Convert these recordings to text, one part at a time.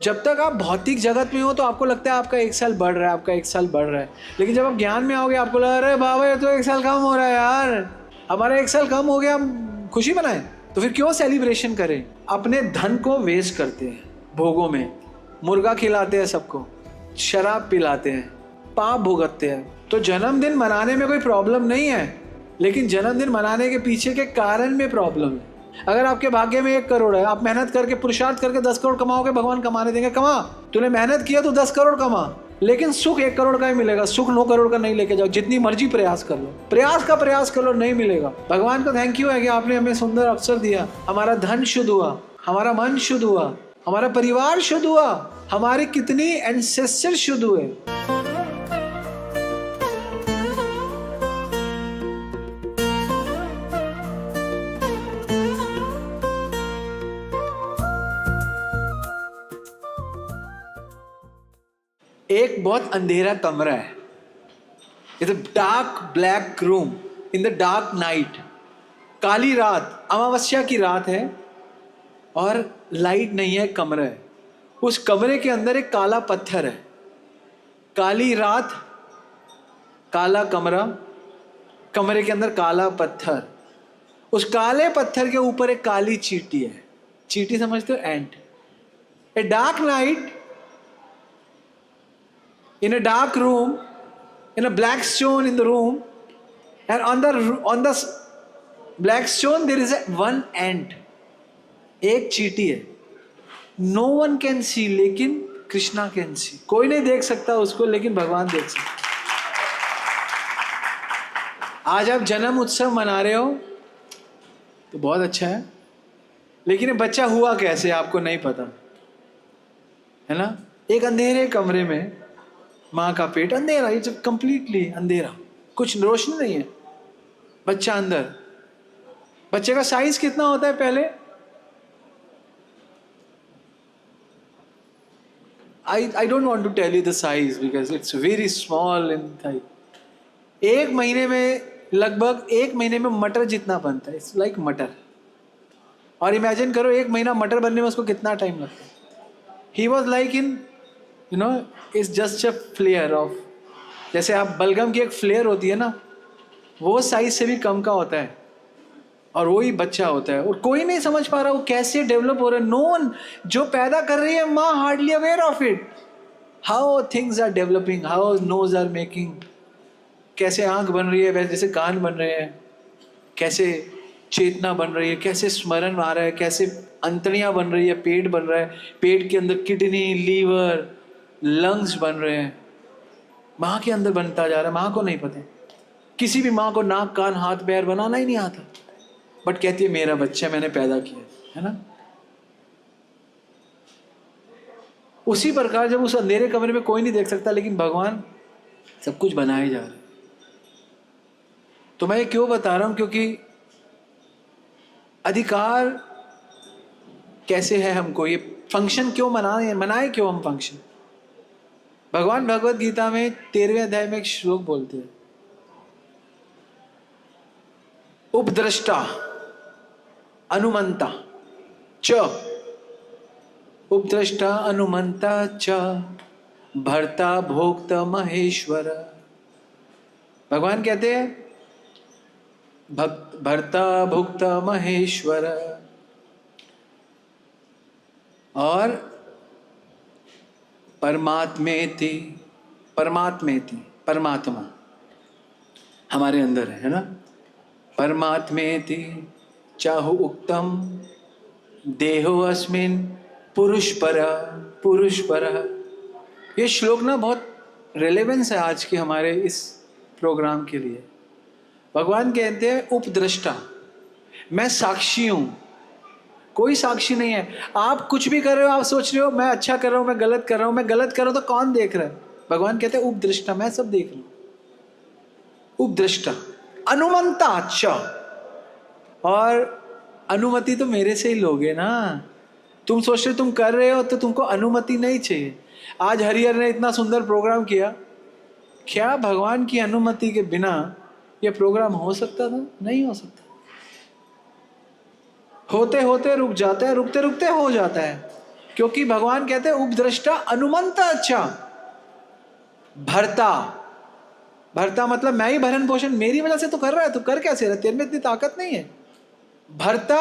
जब तक आप भौतिक जगत में हो तो आपको लगता है आपका 1 साल बढ़ रहा है, आपका 1 साल बढ़ रहा है, लेकिन जब आप ज्ञान में आओगे आपको लग रहा है बाबा ये तो 1 साल कम हो रहा है यार, हमारा 1 साल कम हो गया, हम खुशी मनाएं। तो फिर क्यों सेलिब्रेशन करें? अपने धन को वेस्ट करते हैं भोगों में, मुर्गा खिलाते हैं सबको, शराब पिलाते हैं, पाप भुगतते हैं। तो जन्मदिन मनाने में कोई प्रॉब्लम नहीं है, लेकिन जन्मदिन मनाने के पीछे के कारण में प्रॉब्लम है। अगर आपके भाग्य में 1 करोड़ है, आप मेहनत करके पुरुषार्थ करके 10 करोड़ कमाओगे, भगवान कमाने देंगे, कमा, तूने मेहनत किया तो 10 करोड़ कमा, लेकिन सुख 1 करोड़ का ही मिलेगा। सुख 9 करोड़ का नहीं लेके जाओ, जितनी मर्जी प्रयास कर लो, प्रयास कर लो, नहीं मिलेगा। भगवान को थैंक यू है कि आपने हमें सुंदर अवसर दिया, हमारा धन शुद्ध हुआ, हमारा मन शुद्ध हुआ, हमारा परिवार शुद्ध हुआ, हमारे कितनी एंसेस्टर शुद्ध हुए। एक बहुत अंधेरा कमरा है, it's a dark black room in the dark night. काली रात, अमावस्या की रात है और लाइट नहीं है, कमरा है। उस कमरे के अंदर एक काला पत्थर है। काली रात, काला कमरा, कमरे के अंदर काला पत्थर, उस काले पत्थर के ऊपर एक काली चींटी है। चींटी समझते हो? Ant. A dark night in a dark room, in a black stone in the room, and on the black stone there is one ant, एक चींटी है। No one can see, लेकिन कृष्णा कैन सी। कोई नहीं देख सकता उसको, लेकिन भगवान देख सकता। आज आप जन्म उत्सव मना रहे हो तो बहुत अच्छा है, लेकिन ये बच्चा हुआ कैसे आपको नहीं पता है ना। एक अंधेरे कमरे में माँ का पेट, अंधेरा, ये जब कंप्लीटली अंधेरा, कुछ रोशनी नहीं है, बच्चा अंदर। बच्चे का साइज कितना होता है पहले? I don't want to tell you the size because it's very small in size. 1 महीने में, लगभग 1 महीने में मटर जितना बनता है। इट्स लाइक मटर। और इमेजिन करो 1 महीना मटर बनने में उसको कितना टाइम लगता है। He was like in its just a flare of, जैसे आप बलगम की एक फ्लेयर होती है ना, वो साइज से भी कम का होता है, और वही बच्चा होता है। और कोई नहीं समझ पा रहा वो कैसे डेवलप हो रहा है। नो वन, जो पैदा कर रही है माँ, hardly aware of it, how things are developing, how nose are making, कैसे आंख बन रही है, वैसे जैसे कान बन रहे हैं, कैसे चेतना बन रही है, कैसे स्मरण आ रहा है, कैसे अंतड़ियां बन रही है, पेट बन रहा है, पेट के अंदर किडनी, लीवर, लंग्स बन रहे हैं। माँ के अंदर बनता जा रहा है, माँ को नहीं पता। किसी भी माँ को नाक, कान, हाथ, पैर बनाना ही नहीं आता, बट कहती है मेरा बच्चा मैंने पैदा किया, है ना। उसी प्रकार जब उस अंधेरे कमरे में कोई नहीं देख सकता, लेकिन भगवान सब कुछ बनाए जा रहे हैं। तो मैं ये क्यों बता रहा हूं? क्योंकि अधिकार कैसे है हमको, ये फंक्शन क्यों मनाए क्यों हम फंक्शन? भगवान भगवत गीता में 13वें अध्याय में एक श्लोक बोलते हैं, उपद्रष्टा अनुमंता च, उपद्रष्टा अनुमंता च, भर्ता भोक्ता महेश्वर। भगवान कहते हैं भर्ता भोक्ता महेश्वर, और परमात्मेति, परमात्मा हमारे अंदर है ना। परमात्मेति चाहु उक्तम देहो अस्मिन पुरुष पर। ये श्लोक ना बहुत रेलेवेंस है आज के हमारे इस प्रोग्राम के लिए। भगवान कहते हैं उपद्रष्टा, मैं साक्षी हूं, कोई साक्षी नहीं है। आप कुछ भी कर रहे हो, आप सोच रहे हो मैं अच्छा कर रहा हूं, मैं गलत कर रहा हूं, मैं गलत कर रहा हूं तो कौन देख रहा है? भगवान कहते हैं उपद्रष्टा, मैं सब देख रहा हूं। उपद्रष्टा अनुमंता, अच्छा, और अनुमति तो मेरे से ही लोगे ना। तुम सोच रहे हो तुम कर रहे हो तो तुमको अनुमति नहीं चाहिए। आज हरिहर ने इतना सुंदर प्रोग्राम किया, क्या भगवान की अनुमति के बिना यह प्रोग्राम हो सकता था? नहीं हो सकता। होते होते रुक जाता है, रुकते रुकते हो जाता है। क्योंकि भगवान कहते हैं उपद्रष्टा अनुमंता अच्छा, भरता, भरता मतलब मैं ही भरण पोषण मेरी वजह से तो कर रहा है, तो कर कैसे रहा, तेरे में इतनी ताकत नहीं है। भरता,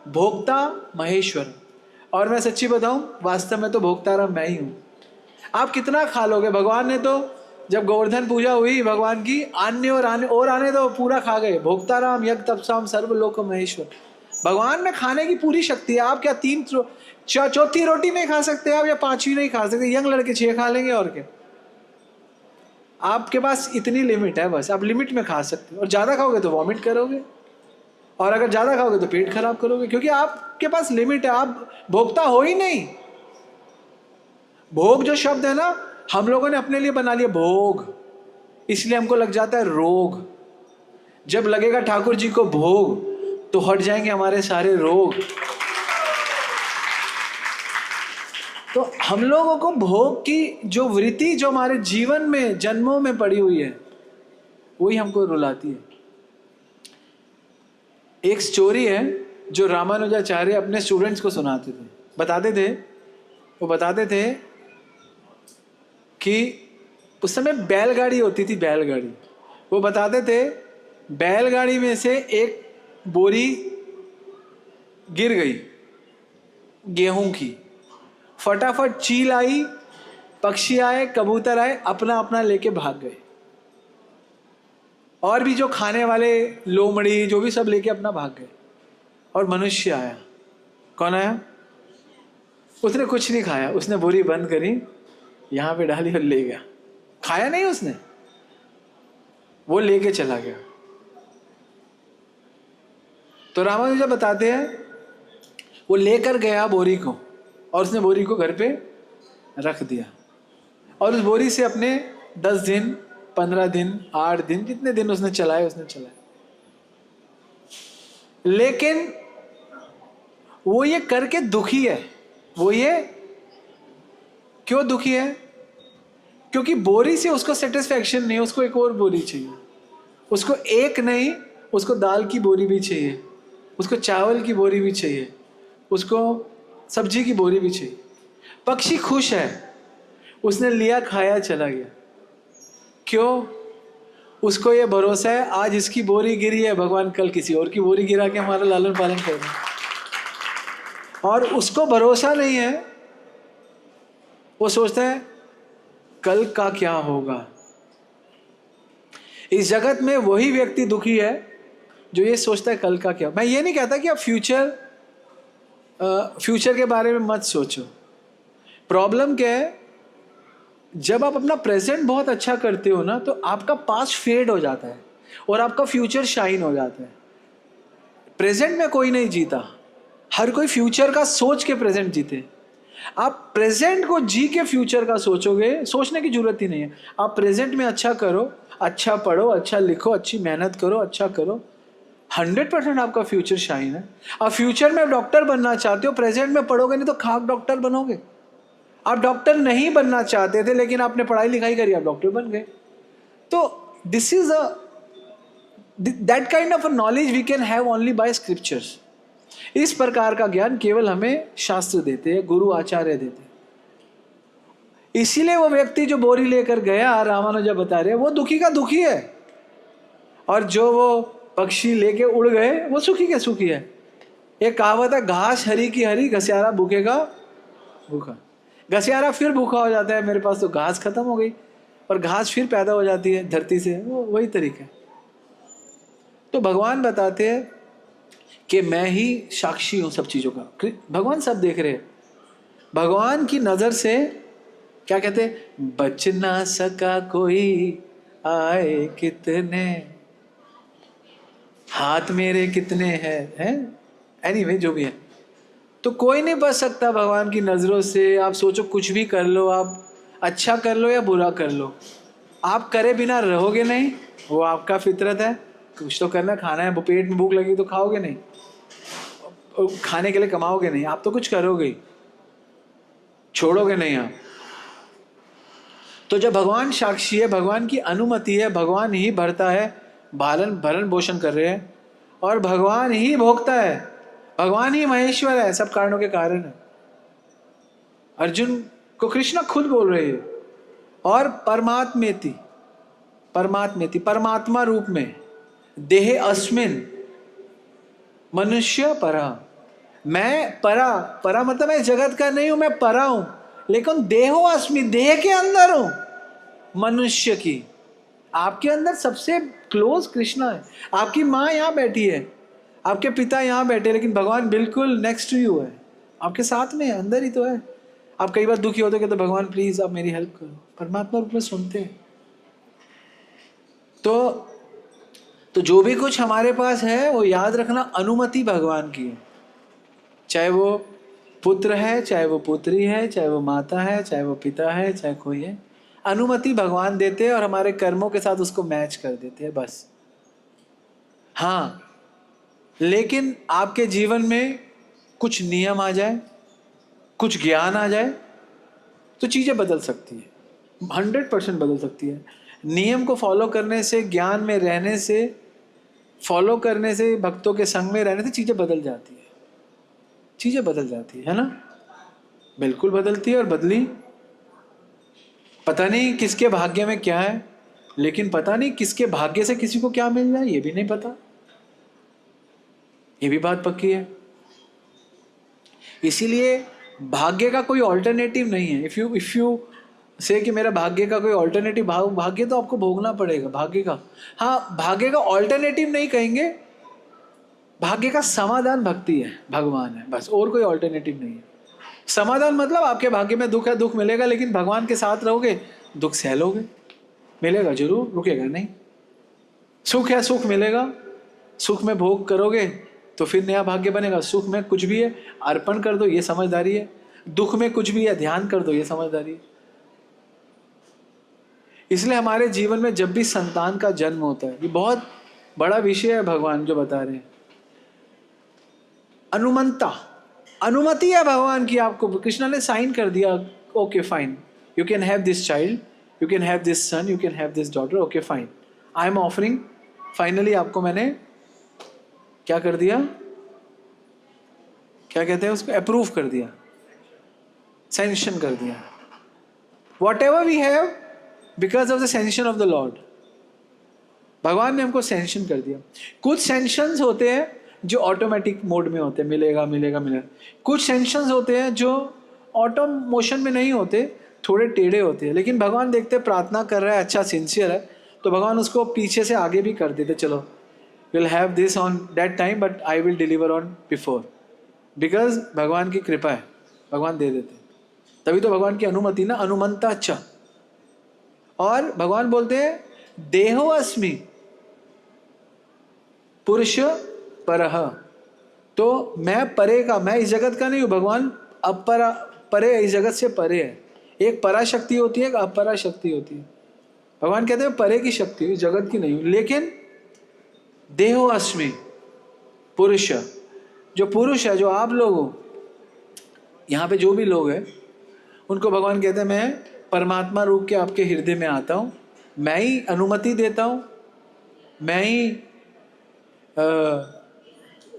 भोक्ता, महेश्वर। और मैं सच्ची बताऊं, वास्तव में तो भोक्ता राम मैं ही हूं। आप कितना खा लोगे? भगवान ने तो जब गोवर्धन पूजा हुई भगवान की, आने तो पूरा खा गए। भोक्ता राम यज्ञ तपसाम सर्वलोक महेश्वर। भगवान में खाने की पूरी शक्ति है। आप क्या चौथी रोटी नहीं खा सकते आप, या पांचवी नहीं खा सकते? यंग लड़के 6 खा लेंगे और क्या। आपके पास इतनी लिमिट है, बस आप लिमिट में खा सकते हो। और ज़्यादा खाओगे तो वॉमिट करोगे, और अगर ज़्यादा खाओगे तो पेट खराब करोगे, क्योंकि आपके पास लिमिट है। आप भोक्ता हो ही नहीं। भोग जो शब्द है ना, हम लोगों ने अपने लिए बना लिया भोग, इसलिए हमको लग जाता है रोग। जब लगेगा ठाकुर जी को भोग तो हट जाएंगे हमारे सारे रोग। तो हम लोगों को भोग की जो वृत्ति जो हमारे जीवन में जन्मों में पड़ी हुई है, वही हमको रुलाती है। एक स्टोरी है जो रामानुजाचार्य अपने स्टूडेंट्स को सुनाते थे। वो बताते थे कि उस समय बैलगाड़ी होती थी, बैलगाड़ी। वो बताते थे बैलगाड़ी में से एक बोरी गिर गई गेहूं की। फटाफट चील आई, पक्षी आए, कबूतर आए, अपना अपना लेके भाग गए। और भी जो खाने वाले लोमड़ी जो भी सब लेके अपना भाग गए। और मनुष्य आया। कौन आया? उसने कुछ नहीं खाया, उसने बोरी बंद करी, यहां पे डाली और ले गया। खाया नहीं उसने, वो लेके चला गया। तो रामानुजा बताते हैं वो लेकर गया बोरी को, और उसने बोरी को घर पे रख दिया। और उस बोरी से अपने 10 दिन, 15 दिन, 8 दिन, जितने दिन उसने चलाए। लेकिन वो ये करके दुखी है। वो ये क्यों दुखी है? क्योंकि बोरी से उसको सेटिस्फैक्शन नहीं, उसको एक और बोरी चाहिए। उसको एक नहीं, उसको दाल की बोरी भी चाहिए, उसको चावल की बोरी भी चाहिए, उसको सब्जी की बोरी भी चाहिए। पक्षी खुश है, उसने लिया, खाया, चला गया। क्यों? उसको ये भरोसा है आज इसकी बोरी गिरी है, भगवान कल किसी और की बोरी गिरा के हमारा लालन पालन करेगा। और उसको भरोसा नहीं है, वो सोचता है कल का क्या होगा। इस जगत में वही व्यक्ति दुखी है जो ये सोचता है कल का क्या। मैं ये नहीं कहता कि आप फ्यूचर के बारे में मत सोचो। प्रॉब्लम क्या है, जब आप अपना प्रेजेंट बहुत अच्छा करते हो ना, तो आपका पास्ट फेड हो जाता है और आपका फ्यूचर शाइन हो जाता है। प्रेजेंट में कोई नहीं जीता, हर कोई फ्यूचर का सोच के प्रेजेंट जीते। आप प्रेजेंट को जी के फ्यूचर का सोचोगे, सोचने की जरूरत ही नहीं है। आप प्रेजेंट में अच्छा करो, अच्छा पढ़ो, अच्छा लिखो, अच्छी मेहनत करो, अच्छा करो, 100% आपका फ्यूचर शाइन है। आप फ्यूचर में डॉक्टर बनना चाहते हो, प्रेजेंट में पढ़ोगे नहीं तो खाक डॉक्टर बनोगे। आप डॉक्टर नहीं बनना चाहते थे लेकिन आपने पढ़ाई लिखाई करी, आप डॉक्टर बन गए। तो this is that kind of a knowledge we can have only by scriptures. इस प्रकार का ज्ञान केवल हमें शास्त्र देते हैं, गुरु आचार्य देते हैं। इसीलिए वो व्यक्ति जो बोरी लेकर गया, रामानुजा बता रहे, वो दुखी का दुखी है, और जो वो पक्षी लेके उड़ गए वो सुखी के सुखी है। एक कहावत है, घास हरी की हरी, घसियारा भूखे का भूखा। घसियारा फिर भूखा हो जाता है, मेरे पास तो घास खत्म हो गई, और घास फिर पैदा हो जाती है धरती से, वो वही तरीका है। तो भगवान बताते हैं कि मैं ही साक्षी हूं सब चीजों का। भगवान सब देख रहे हैं। भगवान की नजर से क्या कहते हैं, बच ना सका कोई, आए कितने, हाथ मेरे कितने हैं, एनीवे जो भी है। तो कोई नहीं बच सकता भगवान की नजरों से। आप सोचो कुछ भी कर लो, आप अच्छा कर लो या बुरा कर लो, आप करे बिना रहोगे नहीं, वो आपका फितरत है। कुछ तो करना, खाना है, पेट में भूख लगी तो खाओगे नहीं, खाने के लिए कमाओगे नहीं, आप तो कुछ करोगे, छोड़ोगे नहीं आप। तो जब भगवान साक्षी है, भगवान की अनुमति है, भगवान ही भरता है, भरण पोषण कर रहे हैं, और भगवान ही भोगता है, भगवान ही महेश्वर है, सब कारणों के कारण है। अर्जुन को कृष्णा खुद बोल रहे हैं। और परमात्मेति, परमात्मेति, परमात्मा रूप में, देहे अस्मिन मनुष्य परा, मैं परा, परा मतलब मैं जगत का नहीं हूं, मैं परा हूं, लेकिन देहो अस्मि, देह के अंदर हूं मनुष्य की। आपके अंदर सबसे क्लोज कृष्णा है। आपकी माँ यहाँ बैठी है, आपके पिता यहाँ बैठे, लेकिन भगवान बिल्कुल नेक्स्ट टू यू है, आपके साथ में है, अंदर ही तो है। आप कई बार दुखी होते हो तो भगवान प्लीज आप मेरी हेल्प करो, परमात्मा रूप में सुनते हैं। तो जो भी कुछ हमारे पास है वो याद रखना अनुमति भगवान की है। चाहे वो पुत्र है, चाहे वो पुत्री है, चाहे वो माता है, चाहे वो पिता है, चाहे कोई है, अनुमति भगवान देते हैं और हमारे कर्मों के साथ उसको मैच कर देते हैं बस। हाँ, लेकिन आपके जीवन में कुछ नियम आ जाए, कुछ ज्ञान आ जाए तो चीज़ें बदल सकती है, 100% बदल सकती है। नियम को फॉलो करने से, ज्ञान में रहने से, फॉलो करने से, भक्तों के संग में रहने से चीज़ें बदल जाती है, चीज़ें बदल जाती है ना, बिल्कुल बदलती है। और बदली, पता नहीं किसके भाग्य में क्या है, लेकिन पता नहीं किसके भाग्य से किसी को क्या मिल जाए, ये भी नहीं पता, ये भी बात पक्की है। इसीलिए भाग्य का कोई ऑल्टरनेटिव नहीं है। इफ यू से कि मेरा भाग्य का कोई ऑल्टरनेटिव, भाग्य तो आपको भोगना पड़ेगा भाग्य का। हाँ, भाग्य का ऑल्टरनेटिव नहीं कहेंगे, भाग्य का समाधान भक्ति है, भगवान है, बस, और कोई ऑल्टरनेटिव नहीं है। समाधान मतलब आपके भाग्य में दुख है, दुख मिलेगा, लेकिन भगवान के साथ रहोगे, दुख सह लोगे, मिलेगा जरूर, रुकेगा नहीं। सुख है, सुख मिलेगा, सुख में भोग करोगे तो फिर नया भाग्य बनेगा। सुख में कुछ भी है अर्पण कर दो, ये समझदारी है। दुख में कुछ भी है ध्यान कर दो, ये समझदारी है। इसलिए हमारे जीवन में जब भी संतान का जन्म होता है, ये बहुत बड़ा विषय है भगवान जो बता रहे हैं। अनुमंता, अनुमति है भगवान की, आपको कृष्णा ने साइन कर दिया, okay fine, you can have this child, you can have this son, you can have this daughter, okay fine, I am offering. Finally आपको मैंने क्या कर दिया, क्या कहते हैं उसको, अप्रूव कर दिया, सैंक्शन कर दिया। Whatever we have because of the sanction of the lord, भगवान ने हमको सैंक्शन कर दिया। कुछ सैंक्शंस होते हैं जो ऑटोमेटिक मोड में होते हैं, मिलेगा मिलेगा मिलेगा। कुछ सैंक्शंस होते हैं जो ऑटो मोशन में नहीं होते, थोड़े टेढ़े होते हैं, लेकिन भगवान देखते प्रार्थना कर रहा है, अच्छा सिंसियर है, तो भगवान उसको पीछे से आगे भी कर देते, चलो will have this on that time but I will deliver on before, because भगवान की कृपा है, भगवान दे देते। तभी तो भगवान की अनुमति ना, अनुमंता। अच्छा, और भगवान बोलते हैं देहो अस्मि पुरुष परह, तो मैं परे का, मैं इस जगत का नहीं हूं, भगवान अपरा, परे, इस जगत से परे है। एक पराशक्ति होती है, एक अपरा शक्ति होती है। भगवान कहते हैं परे की शक्ति हूं, जगत की नहीं हूं, लेकिन देहो अस्मि पुरुष, जो पुरुष है, जो आप लोग हो, यहाँ पे जो भी लोग हैं, उनको भगवान कहते हैं मैं परमात्मा रूप के आपके हृदय में आता हूँ, मैं ही अनुमति देता हूँ, मैं ही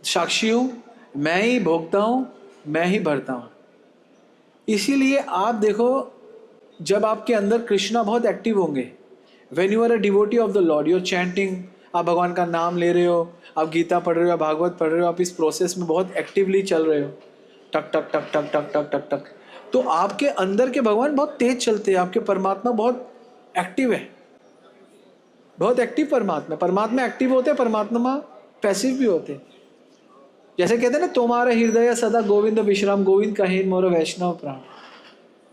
साक्षी हूँ, मैं ही भोगता हूँ, मैं ही भरता हूँ। इसीलिए आप देखो, जब आपके अंदर कृष्णा बहुत एक्टिव होंगे, when you are a devotee of the lord, you are chanting, आप भगवान का नाम ले रहे हो, आप गीता पढ़ रहे हो, भागवत पढ़ रहे हो, आप इस प्रोसेस में बहुत एक्टिवली चल रहे हो, टक टक टक टक टक टक टक टक, तो आपके अंदर के भगवान बहुत तेज चलते हैं, आपके परमात्मा बहुत एक्टिव है, बहुत एक्टिव परमात्मा। परमात्मा एक्टिव होते हैं, परमात्मा पैसिव भी होते हैं। जैसे कहते हैं ना, तुम्हारा हृदय सदा गोविंद विश्राम, गोविंद कहें मोर वैष्णव प्राण।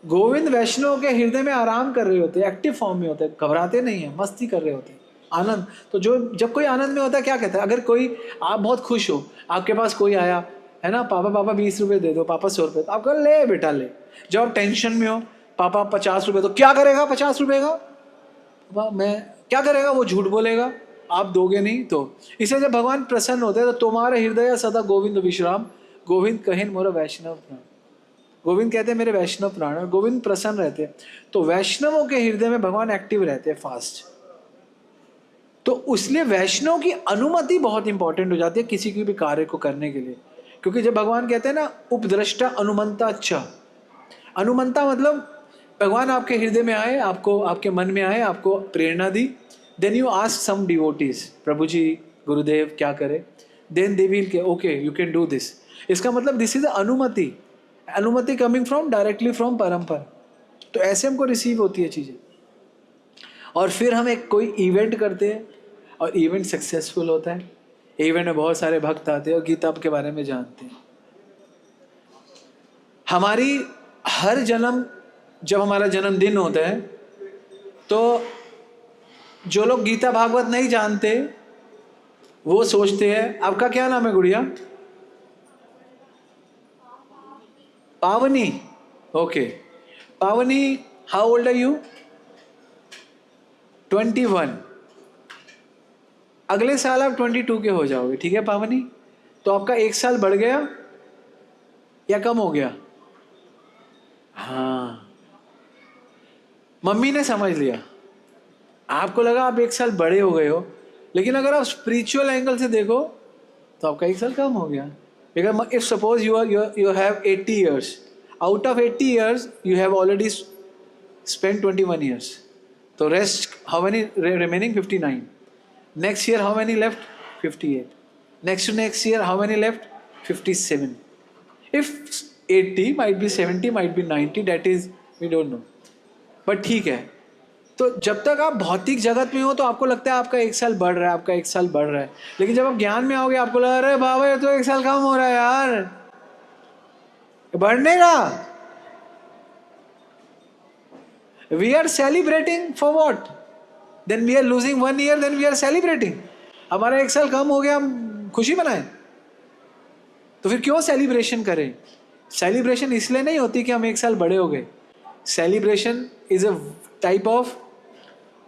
गोविंद वैष्णव के हृदय में आराम कर रहे होते हैं, एक्टिव फॉर्म में होते हैं, घबराते नहीं है, मस्ती कर रहे होते हैं, आनंद। तो जो जब कोई आनंद में होता है, क्या कहता है, अगर कोई, आप बहुत खुश हो, आपके पास कोई आया है ना, पापा पापा 20 रुपए दे दो, पापा 100 रुपये, तो आप कहो ले बेटा ले। जब आप टेंशन में हो, पापा 50 रुपये, तो क्या करेगा 50 रुपये का, पापा मैं क्या करेगा, वो झूठ बोलेगा, आप दोगे नहीं। तो इसे जब भगवान प्रसन्न होते हैं, तो तुम्हारे हृदय सदा गोविंद विश्राम, गोविंद कहें मोर वैष्णव प्राण। गोविंद कहते हैं मेरे वैष्णव प्राण, और गोविंद प्रसन्न रहते हैं। तो वैष्णवों के हृदय में भगवान एक्टिव रहते हैं, फास्ट। तो इसलिए वैष्णव की अनुमति बहुत इंपॉर्टेंट हो जाती है किसी भी कार्य को करने के लिए। क्योंकि जब भगवान कहते हैं ना उपद्रष्टा अनुमंता, अच्छा, अनुमंता मतलब भगवान आपके हृदय में आए, आपको आपके मन में आए, आपको प्रेरणा दी, then you ask some devotees, प्रभु जी गुरुदेव क्या करे, देन दे विल के okay you can do this. इसका मतलब दिस इज अनुमति, अनुमति कमिंग फ्रॉम डायरेक्टली फ्रॉम परम्परा। तो ऐसे हमको रिसीव होती है चीज़ें। और फिर हम एक कोई इवेंट करते हैं और इवेंट सक्सेसफुल होता है, इवेंट में बहुत सारे भक्त आते हैं और गीता के बारे में जानते हैं। हमारी हर जन्म, जब हमारा जन्मदिन होता है तो जो लोग गीता भागवत नहीं जानते वो सोचते हैं, आपका क्या नाम है गुड़िया? पावनी, ओके। पावनी, हाउ ओल्ड आर यू? 21। अगले साल आप 22 के हो जाओगे, ठीक है पावनी? तो आपका 1 साल बढ़ गया या कम हो गया? हाँ, मम्मी ने समझ लिया। आपको लगा आप 1 साल बड़े हो गए हो, लेकिन अगर आप स्पिरिचुअल एंगल से देखो तो आपका 1 साल कम हो गया। Because if suppose you have 80 years, out of 80 years you have already spent 21 years. तो rest how many remaining? 59. Next year how many left? 58. Next to next year how many left? 57. If 80 might be 70 might be 90, that is we don't know. But ठीक है। तो जब तक आप भौतिक जगत में हो तो आपको लगता है आपका 1 साल बढ़ रहा है, आपका 1 साल बढ़ रहा है। लेकिन जब आप ज्ञान में आओगे आपको लगा अरे बाबा ये तो 1 साल कम हो रहा है यार, बढ़ने का। We are celebrating for what? Then we are losing 1 year, then we are celebrating. हमारा 1 साल कम हो गया, हम खुशी मनाएं? तो फिर क्यों सेलिब्रेशन करें? सेलिब्रेशन इसलिए नहीं होती कि हम 1 साल बड़े हो गए। Celebration is a type of,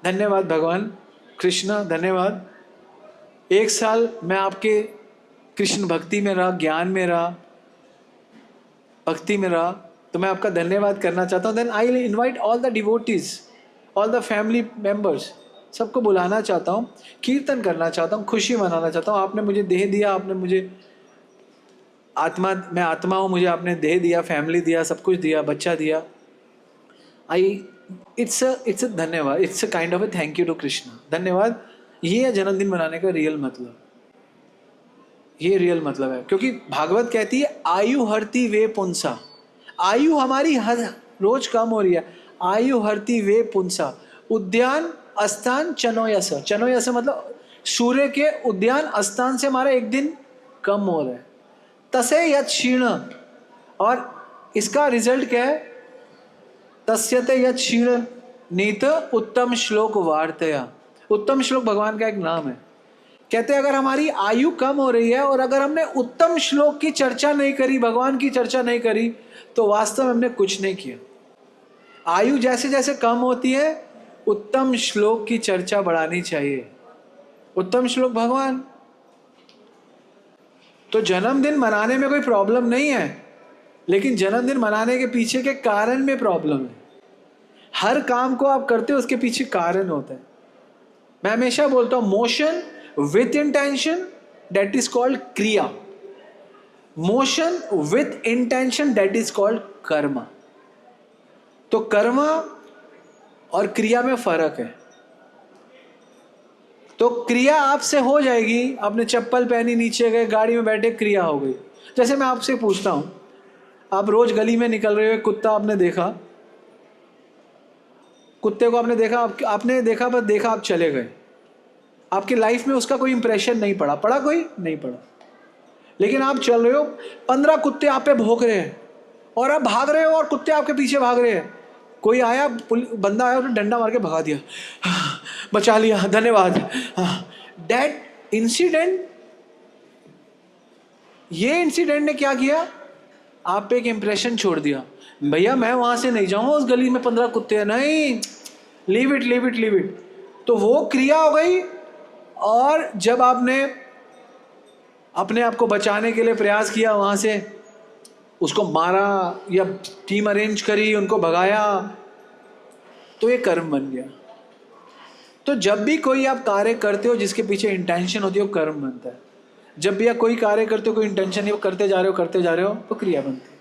धन्यवाद भगवान कृष्ण, धन्यवाद। 1 साल मैं आपके कृष्ण भक्ति में रहा, ज्ञान में रहा, भक्ति में रहा, तो मैं आपका धन्यवाद करना चाहता हूँ। Then I will invite all the devotees, all the family members, सबको बुलाना चाहता हूँ, कीर्तन करना चाहता हूँ, खुशी मनाना चाहता हूँ। आपने मुझे देह दिया, आपने मुझे आत्मा, मैं आत्मा हूँ, मुझे आपने देह दिया, फैमिली दिया, सब कुछ दिया, बच्चा दिया। इट्स अ धन्यवाद, it's a kind of a thank you to Krishna, धन्यवाद। ये है जन्मदिन मनाने का रियल मतलब, ये रियल मतलब है। क्योंकि भागवत कहती है आयु हरती वे पुंसा, आयु हमारी हर रोज कम हो रही है। आयु हरती वे पुंसा, उद्यान अस्थान चनोयस, चनोयस मतलब सूर्य के उद्यान अस्थान से हमारा एक दिन कम हो रहा है। तसे यत क्षीण, और इसका रिजल्ट क्या है? तस्यते यत क्षीण नीत उत्तम श्लोक वार्तया। उत्तम श्लोक भगवान का एक नाम है। कहते हैं अगर हमारी आयु कम हो रही है और अगर हमने उत्तम श्लोक की चर्चा नहीं करी, भगवान की चर्चा नहीं करी, तो वास्तव में हमने कुछ नहीं किया। आयु जैसे जैसे कम होती है उत्तम श्लोक की चर्चा बढ़ानी चाहिए। उत्तम श्लोक भगवान। तो जन्मदिन मनाने में कोई प्रॉब्लम नहीं है, लेकिन जन्मदिन मनाने के पीछे के कारण में प्रॉब्लम है। हर काम को आप करते हो उसके पीछे कारण होता है। मैं हमेशा बोलता हूं motion with intention that is called क्रिया, motion with intention that is called कर्म। तो कर्म और क्रिया में फर्क है। तो क्रिया आपसे हो जाएगी, आपने चप्पल पहनी, नीचे गए, गाड़ी में बैठे, क्रिया हो गई। जैसे मैं आपसे पूछता हूं, आप रोज गली में निकल रहे हो, कुत्ता आपने देखा, कुत्ते को आपने देखा, आपने देखा, बस देखा, आप चले गए, आपकी लाइफ में उसका कोई इंप्रेशन नहीं पड़ा, पड़ा कोई नहीं पड़ा। लेकिन आप चल रहे हो, 15 कुत्ते आप पे भौंक रहे हैं और आप भाग रहे हो और कुत्ते आपके पीछे भाग रहे हैं। कोई आया, बंदा आया, उसने डंडा मार के भगा दिया, बचा लिया, धन्यवाद। दैट इंसिडेंट, ये इंसिडेंट ने क्या किया? आप पे एक इंप्रेशन छोड़ दिया, भैया मैं वहां से नहीं जाऊंगा, उस गली में 15 कुत्ते हैं, नहीं, leave it leave it leave it. तो वो क्रिया हो गई। और जब आपने अपने आप को बचाने के लिए प्रयास किया, वहां से उसको मारा या टीम अरेंज करी, उनको भगाया, तो ये कर्म बन गया। तो जब भी कोई आप कार्य करते हो जिसके पीछे इंटेंशन होती है वो कर्म बनता है। जब भी आप कोई कार्य करते हो, कोई इंटेंशन नहीं, वो करते जा रहे हो तो क्रिया बनती है।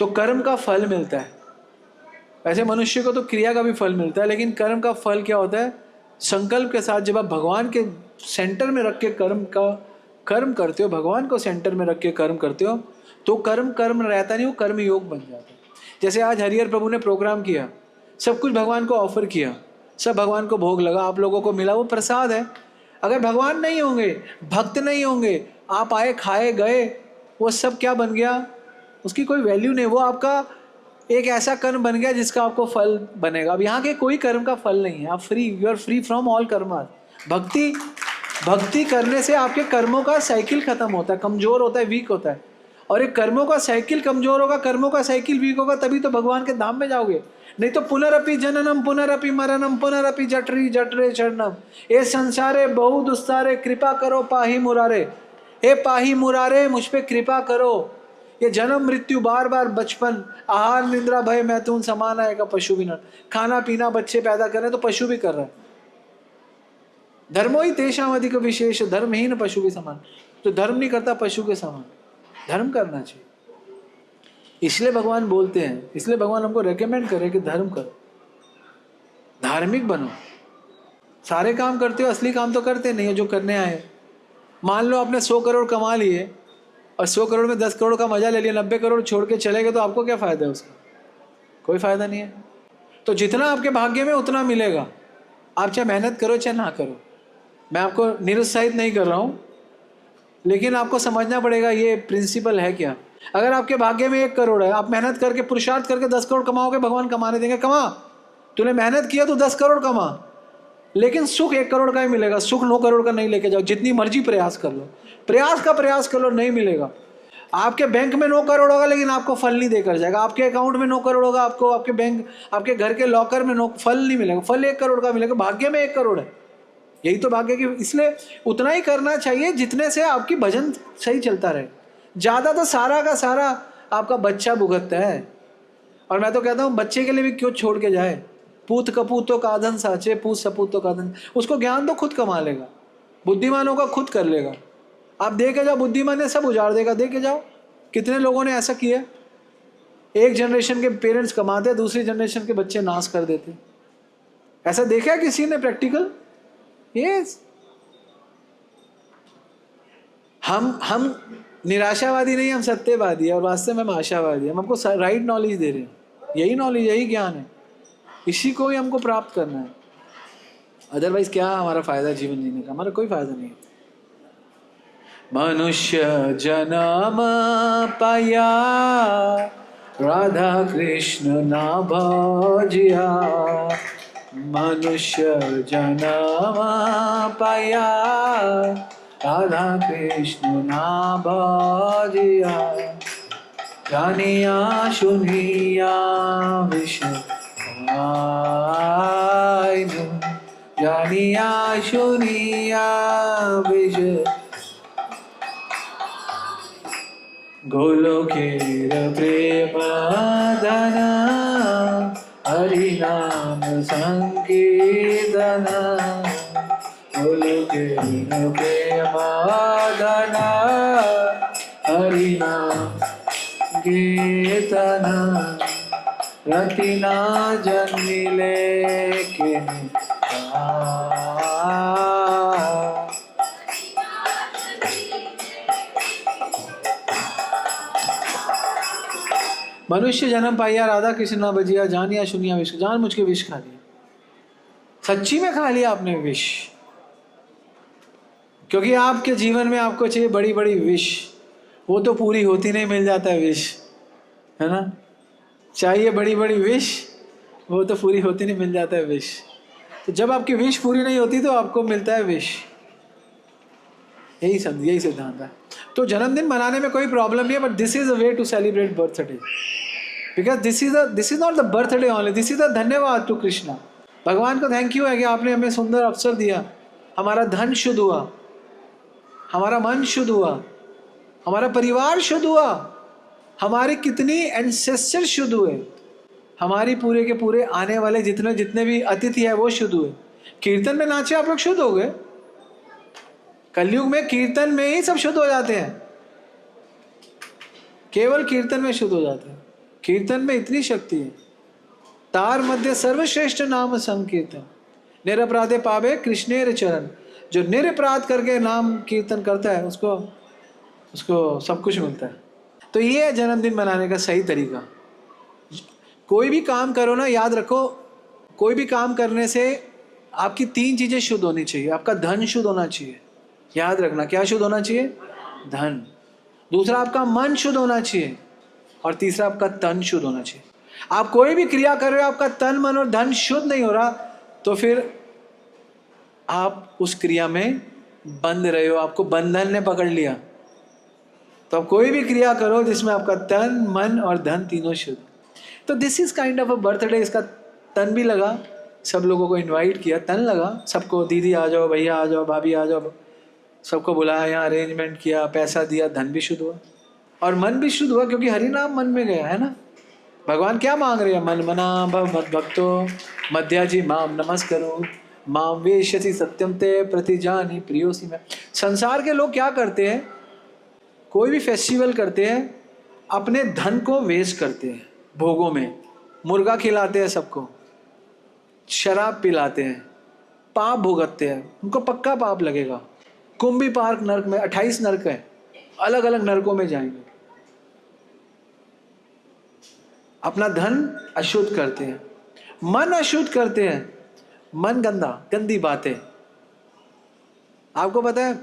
तो कर्म का फल मिलता है। वैसे मनुष्य को तो क्रिया का भी फल मिलता है, लेकिन कर्म का फल क्या होता है? संकल्प के साथ जब आप भगवान के सेंटर में रख के कर्म करते हो, भगवान को सेंटर में रख के कर्म करते हो, तो कर्म रहता नहीं, वो कर्म योग बन जाता है। जैसे आज हरिहर प्रभु ने प्रोग्राम किया, सब कुछ भगवान को ऑफर किया, सब भगवान को भोग लगा, आप लोगों को मिला, वो प्रसाद है। अगर भगवान नहीं होंगे, भक्त नहीं होंगे, आप आए खाए गए, वो सब क्या बन गया? उसकी कोई वैल्यू नहीं। वो आपका एक ऐसा कर्म बन गया जिसका आपको फल बनेगा। अब यहाँ के कोई कर्म का फल नहीं है, आप free, you are free from all karma. भक्ति करने से आपके कर्मों का साइकिल खत्म होता है, कमजोर होता है, वीक होता है। और एक कर्मों का साइकिल कमजोर होगा, कर्मों का साइकिल वीक होगा, तभी तो भगवान के धाम में जाओगे। नहीं तो पुनरअपि जननम पुनरअपि मरणम पुनरअपि जठरी जठरे चरणम, ये संसारे बहु दुस्तारे, कृपा करो पाही मुरारे। हे पाही मुरारे, मुझ पे कृपा करो। ये जन्म मृत्यु बार बार, बचपन, आहार निद्रा भय मैथुन समान है का पशु भी न। खाना पीना, बच्चे पैदा कर रहे हैं तो पशु भी कर रहे हैं। धर्मो ही तेषाम अधिक विशेष, धर्महीन पशु भी समान। जो धर्म नहीं करता पशु के समान। धर्म करना चाहिए, इसलिए भगवान बोलते हैं, इसलिए भगवान हमको रेकमेंड करे कि धर्म करो, धार्मिक बनो। सारे काम करते हो, असली काम तो करते नहीं हो जो करने आए। मान लो आपने 100 करोड़ कमा लिए और 100 करोड़ में 10 करोड़ का मजा ले लिया, 90 करोड़ छोड़ के चले गए, तो आपको क्या फायदा है उसका? कोई फायदा नहीं है। तो जितना आपके भाग्य में उतना मिलेगा, आप चाहे मेहनत करो चाहे ना करो। मैं आपको निरुत्साहित नहीं कर रहा हूँ, लेकिन आपको समझना पड़ेगा ये प्रिंसिपल है क्या। अगर आपके भाग्य में 1 करोड़ है, आप मेहनत करके पुरुषार्थ करके 10 करोड़ कमाओगे, भगवान कमाने देंगे। कमा, तूने मेहनत किया तो 10 करोड़ कमा, लेकिन सुख 1 करोड़ का ही मिलेगा। सुख 9 करोड़ का नहीं लेके जाओ, जितनी मर्जी प्रयास कर लो, प्रयास कर लो, नहीं मिलेगा। आपके बैंक में 9 करोड़ होगा, लेकिन आपको फल नहीं देकर जाएगा। आपके अकाउंट में 9 करोड़ होगा, आपको आपके बैंक, आपके घर के लॉकर में फल नहीं मिलेगा। फल 1 करोड़ का मिलेगा, भाग्य में 1 करोड़ है। यही तो भाग्य की, इसलिए उतना ही करना चाहिए जितने से आपकी भजन सही चलता रहे। ज़्यादा तो सारा का सारा आपका बच्चा भुगतता है। और मैं तो कहता हूँ बच्चे के लिए भी क्यों छोड़ के जाए। पूत कपूतों का धन साचे, पूत सपूतों का धन। उसको ज्ञान तो खुद कमा लेगा, बुद्धिमानों का खुद कर लेगा। आप दे के जाओ, बुद्धिमान ने सब उजाड़ देगा, दे के जाओ। कितने लोगों ने ऐसा किया? एक जनरेशन के पेरेंट्स कमाते, दूसरी जनरेशन के बच्चे नाश कर देते। ऐसा देखा किसी ने प्रैक्टिकल? यस। हम निराशावादी नहीं, हम सत्यवादी है, और वास्तव में हम आशावादी है। हम आपको राइट नॉलेज दे रहे हैं, यही नॉलेज, यही ज्ञान है, इसी को ही हमको प्राप्त करना है। अदरवाइज क्या हमारा फायदा जीवन जीने का? हमारा कोई फायदा नहीं है। मनुष्य जन्म पाया, राधा कृष्ण ना भजिया। मनुष्य जन्म पाया, राधा कृष्ण ना भजिया। जानिया सुनिया विषय, जानिया सुनिया विषय। गोलोकेर प्रेम धन, हरि नाम संकीर्तन। गोलोकेर प्रेम धन, हरि नाम कीर्तन। रतिना जन्मिले के मनुष्य जन्म पाया, राधा कृष्ण ना बजिया। जानिया सुनिया विष, जान मुझ के विष खा लिया। सच्ची में खा लिया आपने विष, क्योंकि आपके जीवन में आपको चाहिए बड़ी बड़ी विष, वो तो पूरी होती नहीं, मिल जाता है विष, है ना। चाहिए बड़ी बड़ी विष, वो तो पूरी होती नहीं, मिल जाता है विष। तो जब आपकी विष पूरी नहीं होती तो आपको मिलता है विष। यही सिद्धांत है। तो जन्मदिन मनाने में कोई प्रॉब्लम नहीं है, but this is a way to celebrate birthday, because this is not the birthday only, this is the धन्यवाद टू कृष्णा। भगवान को थैंक यू है कि आपने हमें सुंदर अवसर दिया। हमारा धन शुद्ध हुआ, हमारा मन शुद्ध हुआ, हमारा परिवार शुद्ध हुआ, हमारे कितनी एंसेस्टर शुद्ध हुए, हमारी पूरे के पूरे आने वाले जितने भी अतिथि है वो शुद्ध हुए। कीर्तन में नाचे आप लोग, शुद्ध हो गए। कलयुग में कीर्तन में ही सब शुद्ध हो जाते हैं, केवल कीर्तन में शुद्ध हो जाते हैं। कीर्तन में इतनी शक्ति है। तार मध्य सर्वश्रेष्ठ नाम संकीर्तन, निरपराधे पावे कृष्णेर चरण। जो निरपराध करके नाम कीर्तन करता है उसको उसको सब कुछ मिलता है। तो ये है जन्मदिन मनाने का सही तरीका। कोई भी काम करो ना, याद रखो, कोई भी काम करने से आपकी 3 चीजें शुद्ध होनी चाहिए। आपका धन शुद्ध होना चाहिए, याद रखना। क्या शुद्ध होना चाहिए? धन। दूसरा आपका मन शुद्ध होना चाहिए, और तीसरा आपका तन शुद्ध होना चाहिए। आप कोई भी क्रिया कर रहे हो, आपका तन मन और धन शुद्ध नहीं हो रहा, तो फिर आप उस क्रिया में बंध रहे हो, आपको बंधन ने पकड़ लिया। तो आप कोई भी क्रिया करो जिसमें आपका तन मन और धन तीनों शुद्ध। तो this is kind of a birthday. इसका तन भी लगा, सब लोगों को इनवाइट किया, तन लगा सबको, दीदी आ जाओ, भैया आ जाओ, भाभी आ जाओ, सबको बुलाया, यहाँ अरेंजमेंट किया, पैसा दिया, धन भी शुद्ध हुआ और मन भी शुद्ध हुआ, क्योंकि हरि नाम मन में गया है ना। भगवान क्या मांग रहे हैं? मन मना भव मद भक्तो मध्याजी माम नमस्करो माम वेश्यसि सत्यम ते प्रतिजानि प्रियोसी में। संसार के लोग क्या करते हैं? कोई भी फेस्टिवल करते हैं, अपने धन को वेस्ट करते हैं, भोगों में मुर्गा खिलाते हैं सबको, शराब पिलाते हैं, पाप भुगतते हैं, उनको पक्का पाप लगेगा। कुंभी पार्क नरक में 28 नरक है, अलग अलग नरकों में जाएंगे। अपना धन अशुद्ध करते हैं, मन अशुद्ध करते हैं, मन गंदा, गंदी बातें। आपको पता है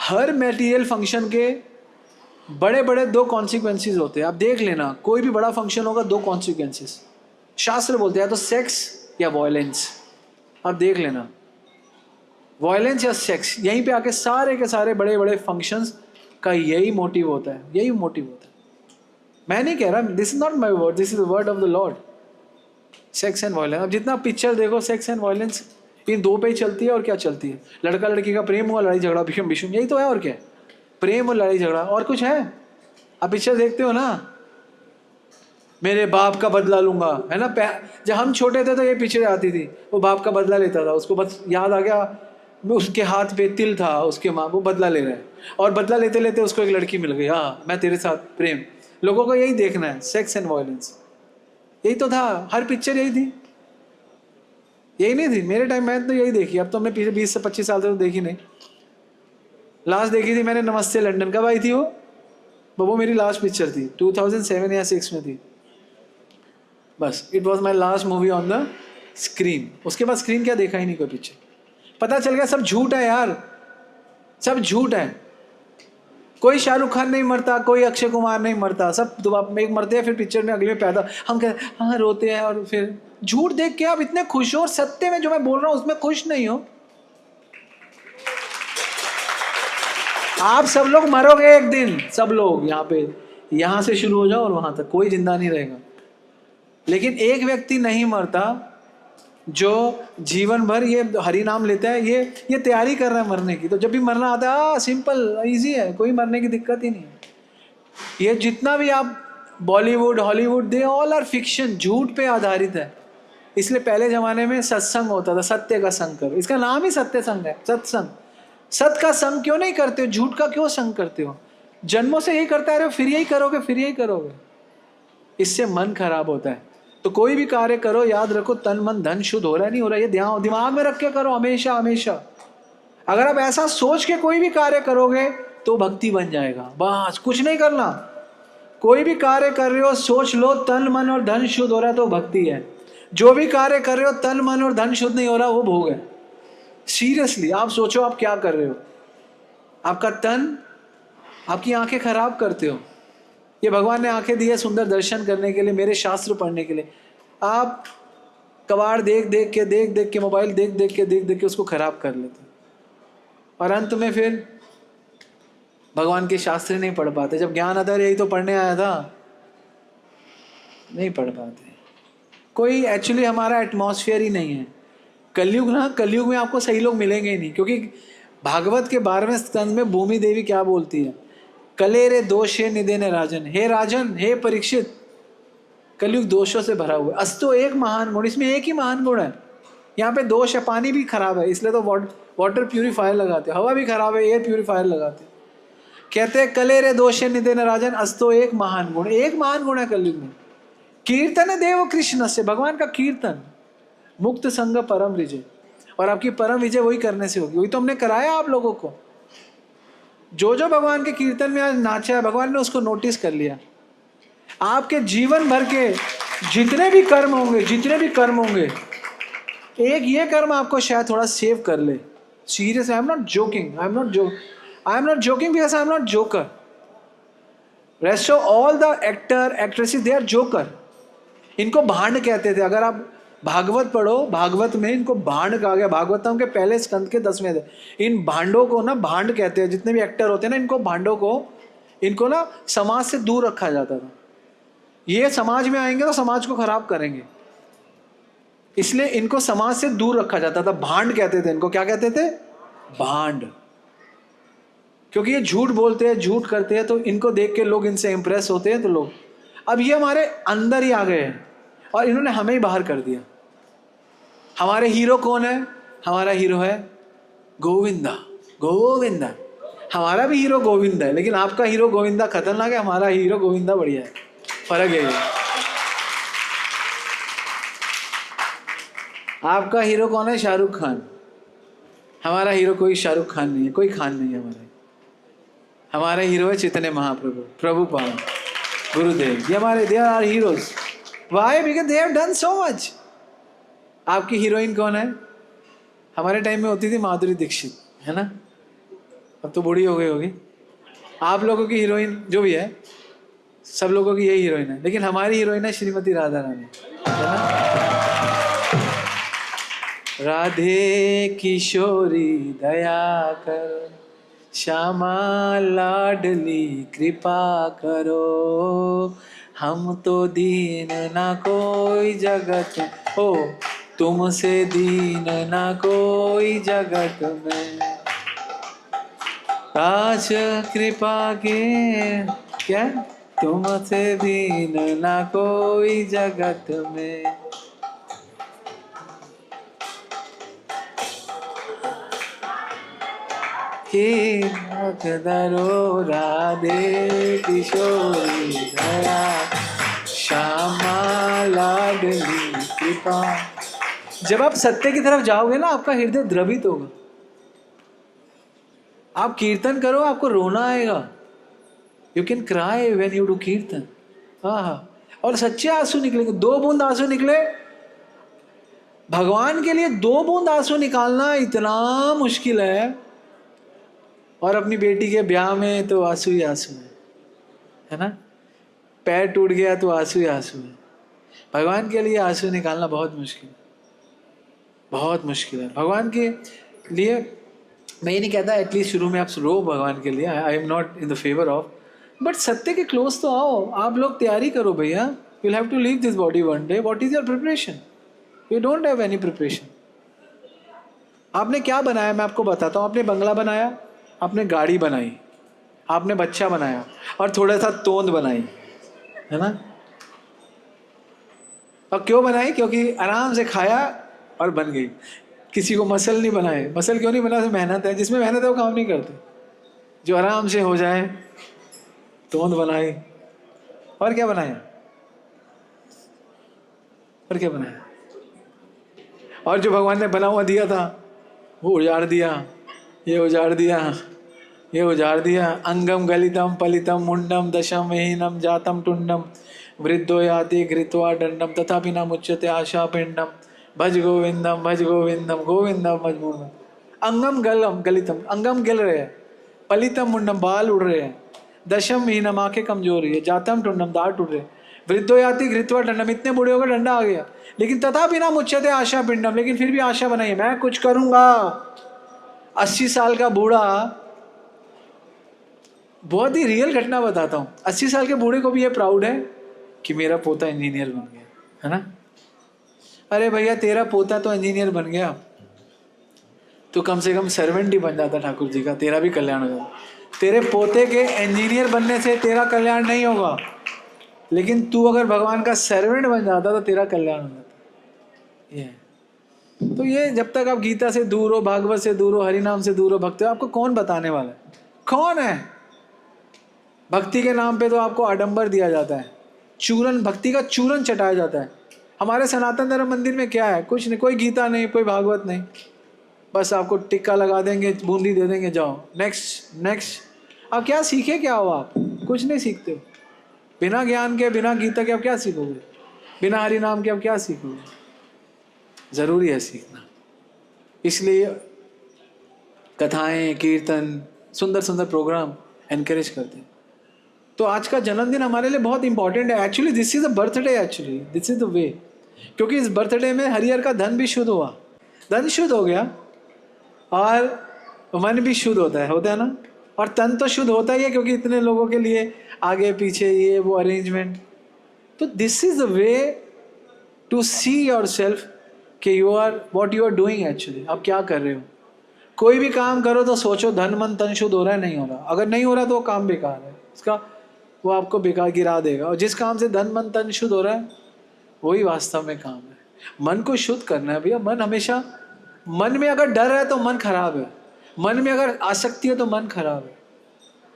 हर मटेरियल फंक्शन के बड़े बड़े 2 कॉन्सिक्वेंसेस होते हैं। आप देख लेना, कोई भी बड़ा फंक्शन होगा 2 कॉन्सिक्वेंसेस शास्त्र बोलते हैं, या तो सेक्स या वॉयलेंस। आप देख लेना, वॉयलेंस या सेक्स, यहीं पे आके सारे के सारे बड़े बड़े फंक्शंस का यही मोटिव होता है, यही मोटिव होता है। मैं नहीं कह रहा, this is not my word, this is the word of the Lord. Sex and violence, अब जितना पिक्चर देखो सेक्स एंड वॉयलेंस इन 2 पे ही चलती है। और क्या चलती है? लड़का लड़की का प्रेम हुआ, लड़ाई झगड़ा, भीषम भीषम, यही तो है। और क्या है? प्रेम और लड़ाई झगड़ा, और कुछ है? आप पिक्चर देखते हो ना, मेरे बाप का बदला लूंगा, है ना। जब हम छोटे थे तो ये पिक्चर आती थी, वो बाप का बदला लेता था, उसको बस याद आ गया उसके हाथ पे तिल था, उसके माँ, वो बदला ले रहा है, और बदला लेते लेते उसको एक लड़की मिल गई, हाँ मैं तेरे साथ प्रेम। लोगों को यही देखना है, सेक्स एंड वायलेंस, यही तो था, हर पिक्चर यही थी। यही नहीं थी मेरे टाइम, मैं तो यही देखी। अब तो मैं पिछले 20 से 25 साल से तो देखी नहीं। लास्ट देखी थी मैंने नमस्ते लंदन, कब आई थी वो मेरी लास्ट पिक्चर थी, 2007 या 6 में थी बस। It was my last movie on the screen. उसके बाद स्क्रीन क्या देखा ही नहीं कोई पिक्चर। पता चल गया सब झूठ है यार, सब झूठ है। कोई शाहरुख खान नहीं मरता, कोई अक्षय कुमार नहीं मरता, सब दोबारा एक मरते हैं, फिर पिक्चर में अगले में पैदा, हम कहते हाँ रोते हैं, और फिर झूठ देख के आप इतने खुश हो, और सत्य में जो मैं बोल रहा हूं उसमें खुश नहीं हो। आप सब लोग मरोगे एक दिन, सब लोग यहाँ पे, यहाँ से शुरू हो जाओ और वहां तक कोई जिंदा नहीं रहेगा। लेकिन एक व्यक्ति नहीं मरता जो जीवन भर ये हरि नाम लेता है, ये तैयारी कर रहा है मरने की। तो जब भी मरना आता है, सिंपल इजी है, कोई मरने की दिक्कत ही नहीं है। ये जितना भी आप Bollywood Hollywood, they all are fiction, झूठ पे आधारित है। इसलिए पहले जमाने में सत्संग होता था, सत्य का संग करो, इसका नाम ही सत्य संग है, सत्संग। सत्य का संग क्यों नहीं करते हो? झूठ का क्यों संग करते हो? जन्मों से यही करते रहे हो, फिर यही करोगे, फिर यही करोगे। इससे मन खराब होता है। तो कोई भी कार्य करो, याद रखो तन मन धन शुद्ध हो रहा है नहीं हो रहा है, ये ध्यान दिमाग में रख के करो हमेशा हमेशा। अगर आप ऐसा सोच के कोई भी कार्य करोगे तो भक्ति बन जाएगा। बस कुछ नहीं करना, कोई भी कार्य कर रहे हो सोच लो तन मन और धन शुद्ध हो रहा है तो भक्ति है। जो भी कार्य कर रहे हो तन मन और धन शुद्ध नहीं हो रहा वो भोग है। सीरियसली आप सोचो आप क्या कर रहे हो। आपका तन, आपकी आंखें खराब करते हो। ये भगवान ने आंखें दी है सुंदर दर्शन करने के लिए, मेरे शास्त्र पढ़ने के लिए। आप कबाड़ देख देख के मोबाइल देख देख के उसको खराब कर लेते, और अंत में फिर भगवान के शास्त्र नहीं पढ़ पाते। जब ज्ञान आता है यही तो पढ़ने आया था, नहीं पढ़ पाते। कोई एक्चुअली हमारा एटमॉस्फेयर ही नहीं है। कलयुग ना, कलयुग में आपको सही लोग मिलेंगे ही नहीं, क्योंकि भागवत के 12वें स्कंद में भूमि देवी क्या बोलती है, कले रे दोषे निदेने राजन, हे राजन हे परीक्षित, कलयुग दोषों से भरा हुआ है। अस्तो एक महान गुण, इसमें एक ही महान गुण है। यहाँ पे दोष है, पानी भी खराब है इसलिए तो वाटर प्यूरिफायर लगाते, हवा भी खराब है एयर प्यूरिफायर लगाते। कहते हैं कले रे दोषे निदेने राजन, अस्तो एक महान गुण, एक महान गुण है कलयुग में। कीर्तन देव कृष्ण से, भगवान का कीर्तन, मुक्त संग परम विजय। और आपकी परम विजय वही करने से होगी, वही तो हमने कराया आप लोगों को। जो जो भगवान के कीर्तन में आज नाचा है, भगवान ने उसको नोटिस कर लिया। आपके जीवन भर के जितने भी कर्म होंगे, एक ये कर्म आपको शायद थोड़ा सेव कर ले। Serious, I am not joking because I am not joker. Rest of all the actor actresses they are joker. इनको भांड कहते थे। अगर आप भागवत पढ़ो, भागवत में इनको भांड कहा गया। भागवतम के पहले स्कंद के 10वें अध्याय। इन भांडों को ना भांड कहते हैं। जितने भी एक्टर होते हैं ना, इनको भांडों को, इनको ना समाज से दूर रखा जाता था। ये समाज में आएंगे तो समाज को खराब करेंगे, इसलिए इनको समाज से दूर रखा जाता था। भांड कहते थे इनको। क्या कहते थे? भांड। क्योंकि ये झूठ बोलते हैं, झूठ करते हैं, तो इनको देख के लोग इनसे इंप्रेस होते हैं। तो लोग, अब ये हमारे अंदर ही आ गए हैं और इन्होंने हमें ही बाहर कर दिया। हमारे हीरो कौन है? हमारा हीरो है गोविंदा। गोविंदा हमारा भी हीरो गोविंदा है, लेकिन आपका हीरो गोविंदा खतरनाक है, हमारा हीरो गोविंदा बढ़िया है। फर्क है ये। आपका हीरो कौन है? शाहरुख खान। हमारा हीरो कोई शाहरुख खान नहीं है, कोई खान नहीं है। हमारा हीरो है चैतन्य महाप्रभु, प्रभुपाद, गुरुदेव। ये हमारे, they are heroes. Why? Because they have done so much. आपकी हीरोइन कौन है? हमारे टाइम में होती थी माधुरी दीक्षित, है ना? अब तो बूढ़ी हो गई होगी। आप लोगों की हीरोइन जो भी है, सब लोगों की यही हीरोइन है, लेकिन हमारी हीरोइन है श्रीमती राधा रानी, है ना? राधे किशोरी दया कर, श्यामा लाडली कृपा करो, हम तो दीन ना कोई जगत, ओ तुमसे दीन ना कोई जगत में, काश कृपा के, क्या? तुमसे दीन ना कोई जगत में। दरो राधे किशोरी दया, श्यामा लाडली कृपा। जब आप सत्य की तरफ जाओगे ना, आपका हृदय द्रवित होगा। आप कीर्तन करो, आपको रोना आएगा। You can cry when you do कीर्तन। हाँ, और सच्चे आंसू निकलेंगे। 2 बूंद आंसू निकले भगवान के लिए। 2 बूंद आंसू निकालना इतना मुश्किल है। और अपनी बेटी के ब्याह में तो आंसू ही आंसू है ना? पैर टूट गया तो आंसू ही आंसू है। भगवान के लिए आंसू निकालना बहुत मुश्किल, बहुत मुश्किल है। भगवान के लिए मैं ये नहीं कहता एटलीस्ट शुरू में आप रो भगवान के लिए, आई am not in the favour of, but सत्य के क्लोज तो आओ। आप लोग तैयारी करो भैया, you will have to leave this body one day. What is your preparation? You don't have any preparation. आपने क्या बनाया मैं आपको बताता हूँ। आपने बंगला बनाया, आपने गाड़ी बनाई, आपने बच्चा बनाया और थोड़ा सा तोंद बनाई, है ना? और क्यों बनाई? क्योंकि आराम से खाया और बन गई। किसी को मसल नहीं बनाए। मसल क्यों नहीं बना? तो मेहनत है। जिसमें मेहनत है वो काम नहीं करते। जो आराम से हो जाए, तोंद बनाई। और क्या बनाया? और क्या बनाया? और जो भगवान ने बना हुआ दिया था वो उजाड़ दिया, ये उजाड़ दिया, ये उजाड़ दिया। अंगम गलितम पलितम मुंडम दशम हीनम जातम टुंडम वृद्धो याति घृत्वा दंडम तथापि न मुच्यते आशा पिंडम भज गोविंदम गोविंदम मजबूर। अंगम गलम गलितम, अंगम गिल रहे हैं, पलितम मुंडम बाल उड़ रहे हैं, दशम हीनम आंखें कमजोर है, जातम टुंडम दांत टूट रहे, वृद्धो याति घृत्वा दंडम इतने बूढ़े हो गए डंडा आ गया, लेकिन तथापि न मुच्यते आशा पिंडम, लेकिन फिर भी आशा बनाई मैं कुछ करूंगा। 80 साल का बूढ़ा, बहुत ही रियल घटना बताता हूँ। 80 साल के बूढ़े को भी ये प्राउड है कि मेरा पोता इंजीनियर बन गया, है ना? अरे भैया तेरा पोता तो इंजीनियर बन गया, तो कम से कम सर्वेंट ही बन जाता ठाकुर जी का, तेरा भी कल्याण हो जाता। तेरे पोते के इंजीनियर बनने से तेरा कल्याण नहीं होगा, लेकिन तू अगर भगवान का सर्वेंट बन जाता तो तेरा कल्याण हो जाता। ये तो ये जब तक आप गीता से दूर हो, भागवत से दूर हो, हरिनाम से दूर हो, भक्ति, आपको कौन बताने वाला है? कौन है? भक्ति के नाम पे तो आपको आडंबर दिया जाता है। चूरन, भक्ति का चूरन चटाया जाता है। हमारे सनातन धर्म मंदिर में क्या है? कुछ नहीं, कोई गीता नहीं, कोई भागवत नहीं, बस आपको टिक्का लगा देंगे, बूंदी दे देंगे, जाओ नेक्स्ट नेक्स्ट। अब क्या सीखे, क्या हो आप? कुछ नहीं सीखते हो। बिना ज्ञान के, बिना गीता के आप क्या सीखोगे? बिना हरि नाम के आप क्या सीखोगे? जरूरी है सीखना। इसलिए कथाएं, कीर्तन, सुंदर सुंदर प्रोग्राम एनकरेज करते हैं। तो आज का जन्मदिन हमारे लिए बहुत इंपॉर्टेंट है। Actually this is a birthday, actually this is the वे। क्योंकि इस बर्थडे में हरिहर का धन भी शुद्ध हुआ, धन शुद्ध हो गया और मन भी शुद्ध होता है ना। और तन तो शुद्ध होता ही है, क्योंकि इतने लोगों के लिए आगे पीछे ये वो अरेंजमेंट। तो this is the way to see yourself कि you are what you are doing actually. आप क्या कर रहे हो? कोई भी काम करो तो सोचो धन मन तन शुद्ध हो रहा है, नहीं हो रहा। अगर नहीं हो रहा तो वो काम बेकार है, उसका वो आपको बेकार गिरा देगा। और जिस काम से धन मन तन शुद्ध हो रहा है वही वास्तव में काम है। मन को शुद्ध करना है भैया। मन हमेशा, मन में अगर डर है तो मन खराब है, मन में अगर आसक्ति है तो मन खराब है।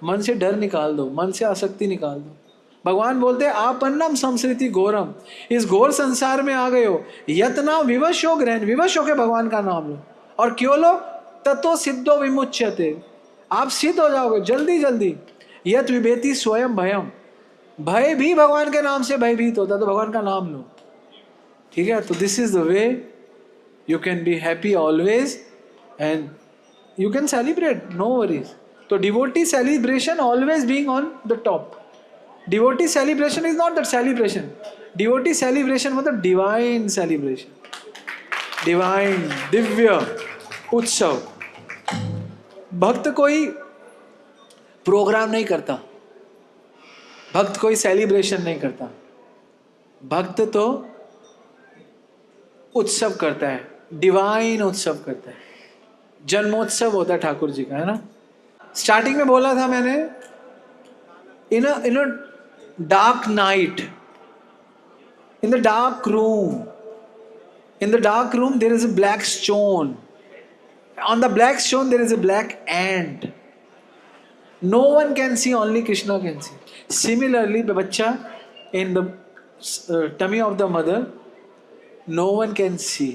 मन से डर निकाल दो, मन से आसक्ति निकाल दो। भगवान बोलते हैं आपन्नम संस्कृति घोरम, इस घोर संसार में आ गए हो, यतना विवश हो ग्रहण, विवश होके भगवान का नाम लो। और क्यों लो? ततो सिद्धो विमुच्यते, आप सिद्ध हो जाओगे जल्दी जल्दी। यत विभेति स्वयं भयम, भय भी भगवान के नाम से भयभीत होता, तो भगवान का नाम लो। ठीक है, तो this is the way you can be happy always and you can celebrate, no worries. तो devotee celebration always being on the top. Devotee celebration is not that celebration, devotee celebration मतलब डिवाइन सेलिब्रेशन, डिवाइन दिव्य उत्सव। भक्त कोई programme नहीं करता, भक्त कोई सेलिब्रेशन नहीं करता, भक्त तो उत्सव करता है, डिवाइन उत्सव करता है। जन्मोत्सव होता है ठाकुर जी का, है ना। स्टार्टिंग में बोला था मैंने, in a dark night, in the dark room, in the dark room there is a black stone, on the black stone there is a black ant, no one can see, only Krishna can see. Similarly बच्चा in the tummy of the mother, no one can see.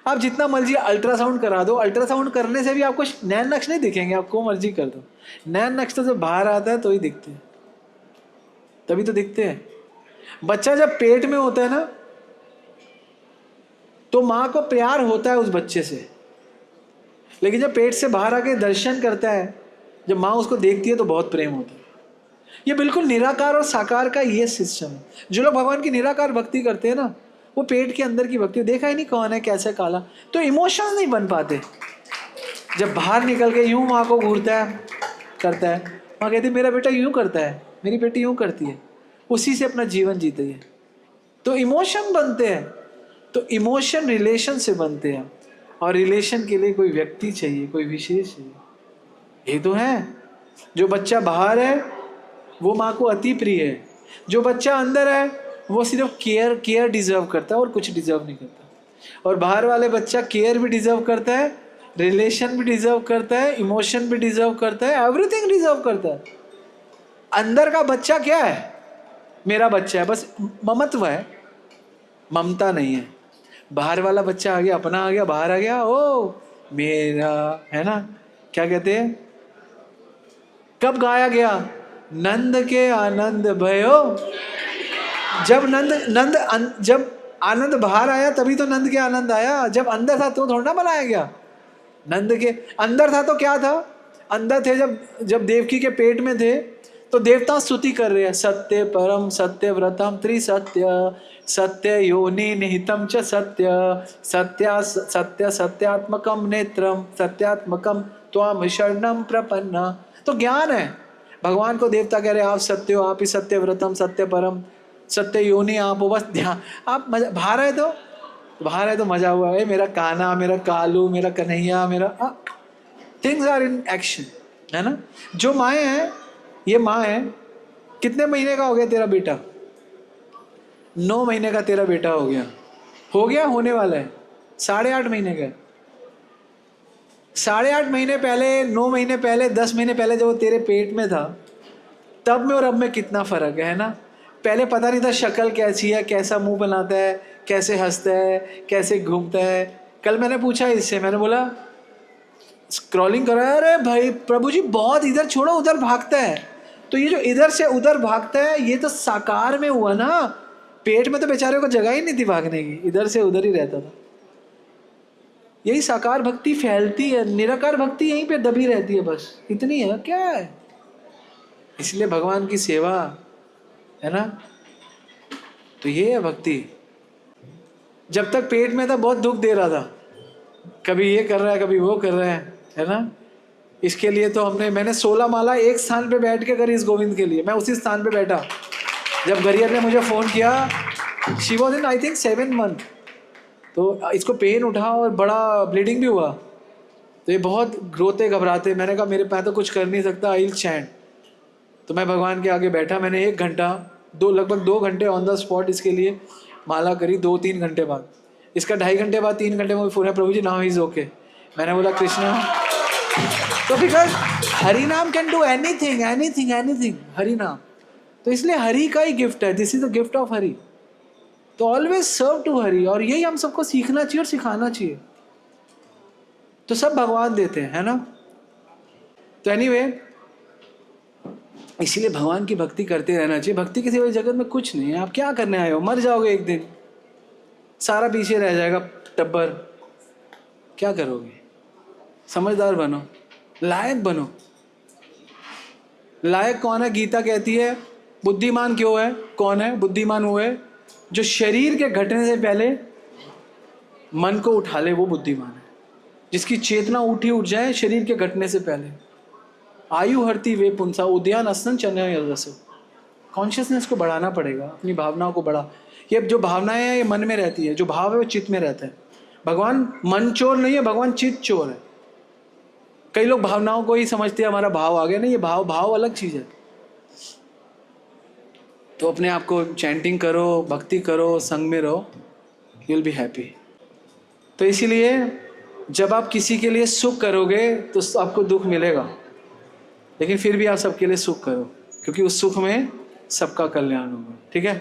आप जितना मर्जी ultrasound करा दो, ultrasound करने से भी आपको नैन नक्श नहीं दिखेंगे, आपको मर्जी कर दो। नैन नक्श तो जब बाहर आता है तो ही दिखते हैं, तभी तो दिखते हैं। बच्चा जब पेट में होता है ना, तो माँ को प्यार होता है उस बच्चे से, लेकिन जब पेट से बाहर आके दर्शन करता है, जब माँ उसको देखती है तो बहुत प्रेम होता है। ये बिल्कुल निराकार और साकार का ये सिस्टम है। जो लोग भगवान की निराकार भक्ति करते हैं ना, वो पेट के अंदर की भक्ति, देखा ही नहीं कौन है कैसे काला, तो इमोशंस नहीं बन पाते। जब बाहर निकल के यूं माँ को घूरता है, करता है, माँ कहती है मेरा बेटा यूं करता है, मेरी बेटी यूं करती है, उसी से अपना जीवन जीते है। तो इमोशन बनते हैं, तो इमोशन रिलेशन से बनते हैं, और रिलेशन के लिए कोई व्यक्ति चाहिए, कोई विशेष चाहिए। ये तो है, जो बच्चा बाहर है वो माँ को अति प्रिय है, जो बच्चा अंदर है वो सिर्फ केयर डिजर्व करता है और कुछ डिजर्व नहीं करता। और बाहर वाले बच्चा केयर भी डिजर्व करता है, रिलेशन भी डिजर्व करता है, इमोशन भी डिजर्व करता है, एवरीथिंग डिजर्व करता है। अंदर का बच्चा क्या है? मेरा बच्चा है, बस ममत्व है, ममता नहीं है। बाहर वाला बच्चा आ गया, अपना आ गया, बाहर आ गया, ओ मेरा, है ना। क्या कहते हैं, कब गाया गया? नंद के आनंद भयो, जब जब आनंद बाहर आया तभी तो नंद के आनंद आया। जब अंदर था तो थोड़ा ना बनाया गया। नंद के अंदर था तो क्या था? अंदर थे जब देवकी के पेट में थे तो देवता स्तुति कर रहे हैं, सत्य परम सत्य व्रतम त्रिसत्य, सत्य योनि निहितम च सत्य, सत्य सत्यात्मकम नेत्रम, सत्यात्मकम त्वाम शरणम प्रपन्ना। तो ज्ञान है, भगवान को देवता कह रहे आप सत्य हो, आप ही सत्य व्रतम, सत्य परम, सत्य योनि आप हो। बस ध्यान, आप बाहर है तो मजा हुआ है, मेरा काना, मेरा कालू, मेरा कन्हैया, मेरा थिंग्स आर इन एक्शन, है ना। जो माएँ हैं, ये माँ है, कितने महीने का हो गया तेरा बेटा? 9 महीने का तेरा बेटा हो गया, होने वाला है, 8.5 महीने का। 8.5 महीने पहले, 9 महीने पहले, 10 महीने पहले जब वो तेरे पेट में था, तब में और अब में कितना फर्क है ना। पहले पता नहीं था शक्ल कैसी है, कैसा मुंह बनाता है, कैसे हंसता है, कैसे घूमता है। कल मैंने पूछा इससे, मैंने बोला स्क्रॉलिंग कर रहा है, अरे भाई प्रभु जी बहुत इधर छोड़ो उधर भागता है। तो ये जो इधर से उधर भागता है ये तो साकार में हुआ ना, पेट में तो बेचारे को जगह ही नहीं थी भागने की, इधर से उधर ही रहता था। यही साकार भक्ति फैलती है, निराकार भक्ति यहीं पे दबी रहती है, बस इतनी है, क्या है। इसलिए भगवान की सेवा है ना, तो ये है भक्ति। जब तक पेट में था बहुत दुख दे रहा था, कभी ये कर रहा है कभी वो कर रहा है ना। इसके लिए तो मैंने 16 माला एक स्थान पे बैठ के करी इस गोविंद के लिए। मैं उसी स्थान पे बैठा, जब गरियर ने मुझे फ़ोन किया, she was in I think 7 month, तो इसको पेन उठा और बड़ा ब्लीडिंग भी हुआ, तो ये बहुत रोते घबराते। मैंने कहा मेरे मैं तो कुछ कर नहीं सकता, आई विल स्टैंड। तो मैं भगवान के आगे बैठा, मैंने 1 घंटा लगभग 2 घंटे ऑन द स्पॉट इसके लिए माला करी। 2-3 घंटे बाद, इसका 2.5 घंटे बाद 3 घंटे में फ़ोन है, प्रभु जी नाउ ही इज ओके। मैंने बोला कृष्णा, तो बिकॉज हरि नाम can do anything anything anything, Hari नाम। तो इसलिए हरि का ही गिफ्ट है, this is the gift of Hari. तो ऑलवेज सर्व टू हरि, और यही हम सबको सीखना चाहिए और सिखाना चाहिए। तो सब भगवान देते हैं, है ना। तो एनीवे, इसीलिए भगवान की भक्ति करते रहना चाहिए। भक्ति के सिवा जगत में कुछ नहीं है। आप क्या करने आए हो, मर जाओगे एक दिन, सारा पीछे रह जाएगा टब्बर, क्या करोगे। समझदार बनो, लायक बनो। लायक कौन है, गीता कहती है बुद्धिमान क्यों है, कौन है बुद्धिमान, वो है जो शरीर के घटने से पहले मन को उठा ले, वो बुद्धिमान है। जिसकी चेतना उठ जाए शरीर के घटने से पहले। आयु हरती वे पुंसा उद्यान असन चन्या यदसु। कॉन्शियसनेस को बढ़ाना पड़ेगा, अपनी भावनाओं को बढ़ा। ये जो भावनाएं हैं ये मन में रहती है, जो भाव है वो चित्त में रहता है। भगवान मन चोर नहीं है, भगवान चित्त चोर है। कई लोग भावनाओं को ही समझते हैं हमारा भाव आ गया, नहीं, ये भाव अलग चीज है। तो अपने आप को चैंटिंग करो, भक्ति करो, संग में रहो, यू विल बी हैप्पी। तो इसीलिए जब आप किसी के लिए सुख करोगे तो आपको दुख मिलेगा, लेकिन फिर भी आप सबके लिए सुख करो, क्योंकि उस सुख में सबका कल्याण होगा। ठीक है।